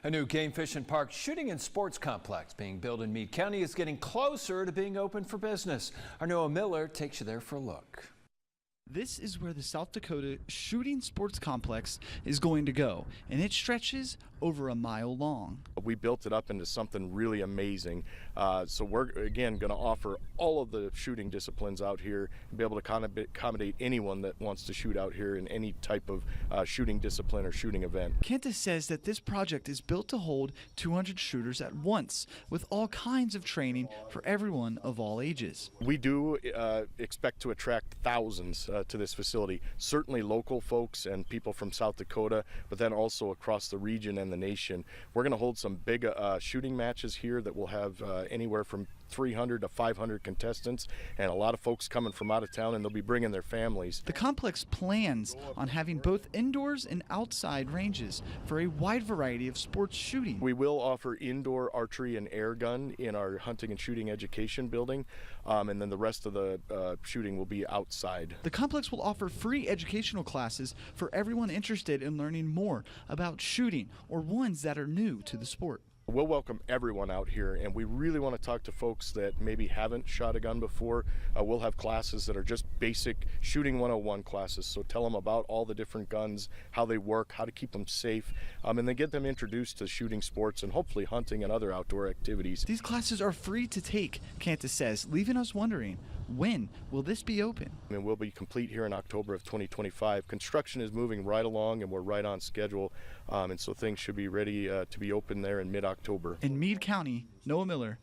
A new game fish and park shooting and sports complex being built in Meade County is getting closer to being open for business. Our Noah Miller takes you there for a look. This is where the South Dakota Shooting Sports Complex is going to go, and it stretches over a mile long. We built it up into something really amazing. So we're, again, going to offer all of the shooting disciplines out here and be able to accommodate anyone that wants to shoot out here in any type of shooting discipline or shooting event. Cantus says that this project is built to hold 200 shooters at once, with all kinds of training for everyone of all ages. We do expect to attract thousands to this facility, certainly local folks and people from South Dakota, but then also across the region and the nation. We're going to hold some big shooting matches here that will have anywhere from 300 to 500 contestants and a lot of folks coming from out of town, and they'll be bringing their families. The complex plans on having both indoors and outside ranges for a wide variety of sports shooting. We will offer indoor archery and air gun in our hunting and shooting education building, and then the rest of the shooting will be outside. The complex will offer free educational classes for everyone interested in learning more about shooting or ones that are new to the sport. We'll welcome everyone out here, and we really want to talk to folks that maybe haven't shot a gun before. We'll have classes that are just basic shooting 101 classes, so tell them about all the different guns, how they work, how to keep them safe, and then get them introduced to shooting sports and hopefully hunting and other outdoor activities. These classes are free to take, Cantus says, leaving us wondering, when will this be open? I mean, we'll be complete here in October of 2025. Construction is moving right along, and we're right on schedule, and so things should be ready to be open there in mid-October. In Meade County, Noah Miller,